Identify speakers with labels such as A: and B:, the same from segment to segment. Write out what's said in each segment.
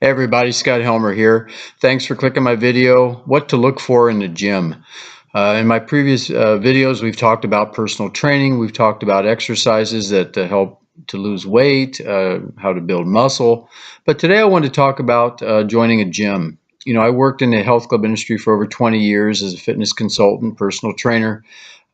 A: Hey everybody, Scott Helmer here. Thanks for clicking my video, What to Look For in the Gym. In my previous videos, we've talked about personal training. We've talked about exercises that help to lose weight, how to build muscle. But today I want to talk about joining a gym. You know, I worked in the health club industry for over 20 years as a fitness consultant, personal trainer.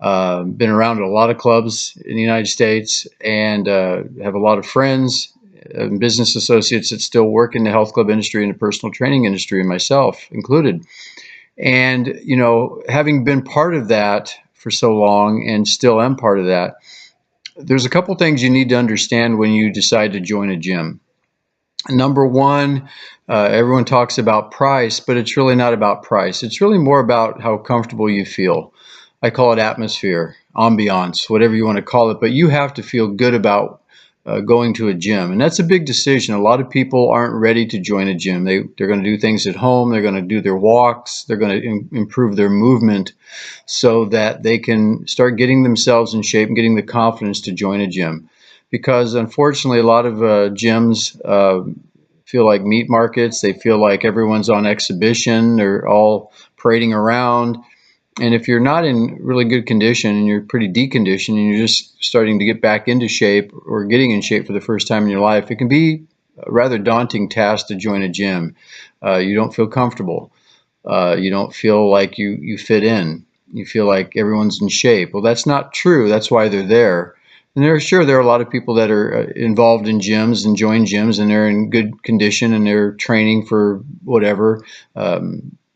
A: Been around at a lot of clubs in the United States and have a lot of friends and business associates that still work in the health club industry and the personal training industry, and myself included. And, you know, having been part of that for so long and still am part of that, there's a couple things you need to understand when you decide to join a gym. Number one, everyone talks about price, but it's really not about price. It's really more about how comfortable you feel. I call it atmosphere, ambiance, whatever you want to call it, but you have to feel good about going to a gym. And that's a big decision. A lot of people aren't ready to join a gym. They're going to do things at home. They're going to do their walks. They're going to improve their movement so that they can start getting themselves in shape and getting the confidence to join a gym. Because unfortunately, a lot of gyms feel like meat markets. They feel like everyone's on exhibition. They're all parading around. And if you're not in really good condition and you're pretty deconditioned and you're just starting to get back into shape or getting in shape for the first time in your life, it can be a rather daunting task to join a gym. You don't feel comfortable. You don't feel like you fit in. You feel like everyone's in shape. Well, that's not true. That's why they're there. And there are a lot of people that are involved in gyms and join gyms and they're in good condition and they're training for whatever.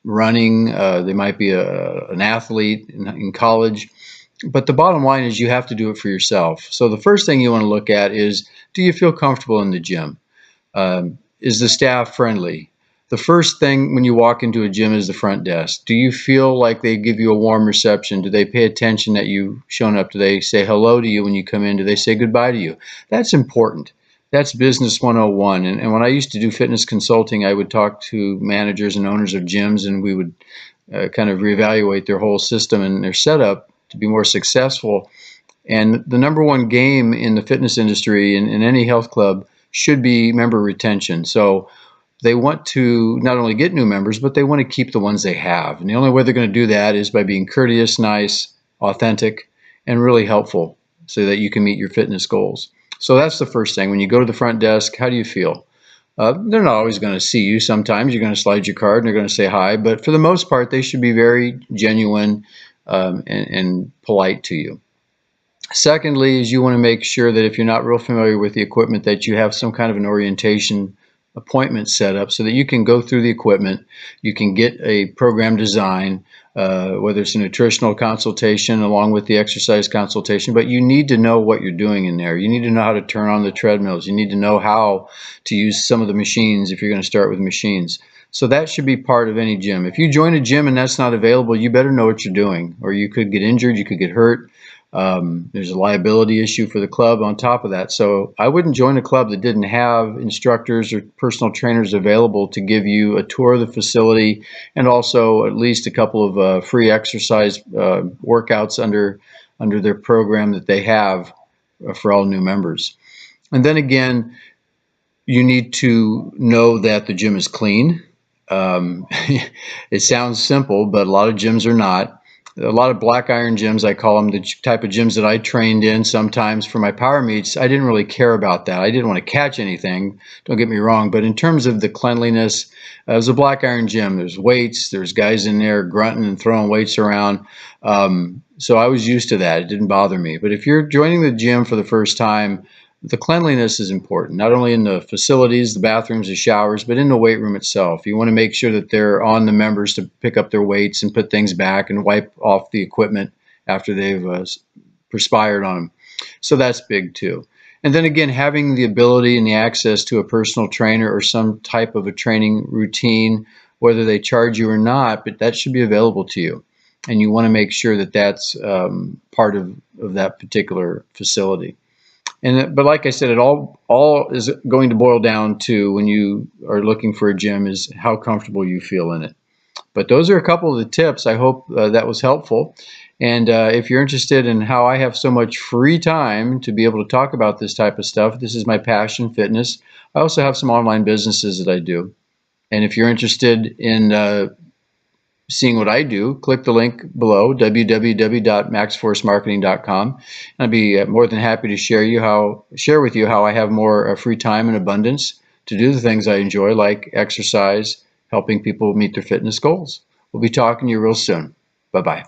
A: Running, they might be an athlete in college, but the bottom line is you have to do it for yourself. So the first thing you want to look at is, do you feel comfortable in the gym? Is the staff friendly? The first thing when you walk into a gym is the front desk. Do you feel like they give you a warm reception? Do they pay attention that you've shown up? Do they say hello to you when you come in? Do they say goodbye to you? That's important. That's business 101. And when I used to do fitness consulting, I would talk to managers and owners of gyms, and we would kind of reevaluate their whole system and their setup to be more successful. And the number one game in the fitness industry and in any health club should be member retention. So they want to not only get new members, but they want to keep the ones they have. And the only way they're going to do that is by being courteous, nice, authentic, and really helpful so that you can meet your fitness goals. So that's the first thing. When you go to the front desk, how do you feel? They're not always going to see you. Sometimes you're going to slide your card and they're going to say hi, but for the most part, they should be very genuine and polite to you. Secondly, is you want to make sure that if you're not real familiar with the equipment, that you have some kind of an orientation appointment set up so that you can go through the equipment, you can get a program design, whether it's a nutritional consultation along with the exercise consultation, but you need to know what you're doing in there. You need to know how to turn on the treadmills. You need to know how to use some of the machines if you're going to start with machines. So that should be part of any gym. If you join a gym and that's not available, you better know what you're doing, or you could get injured, you could get hurt. There's a liability issue for the club on top of that. So I wouldn't join a club that didn't have instructors or personal trainers available to give you a tour of the facility and also at least a couple of free exercise workouts under their program that they have for all new members. And then again, you need to know that the gym is clean. It sounds simple, but a lot of gyms are not. A lot of black iron gyms, I call them, the type of gyms that I trained in sometimes for my power meets, I didn't really care about that. I didn't want to catch anything, don't get me wrong, but in terms of the cleanliness, it was a black iron gym. There's weights, there's guys in there grunting and throwing weights around. So I was used to that. It didn't bother me. But if you're joining the gym for the first time, the cleanliness is important, not only in the facilities, the bathrooms, the showers, but in the weight room itself. You want to make sure that they're on the members to pick up their weights and put things back and wipe off the equipment after they've perspired on them. So that's big too. And then again, having the ability and the access to a personal trainer or some type of a training routine, whether they charge you or not, but that should be available to you. And you want to make sure that that's part of that particular facility. But like I said, it all is going to boil down to, when you are looking for a gym, is how comfortable you feel in it. But those are a couple of the tips. I hope that was helpful. And if you're interested in how I have so much free time to be able to talk about this type of stuff, this is my passion, fitness. I also have some online businesses that I do. And if you're interested in seeing what I do, click the link below, www.maxforcemarketing.com. I'd be more than happy to share with you how I have more free time and abundance to do the things I enjoy, like exercise, helping people meet their fitness goals. We'll be talking to you real soon. Bye-bye.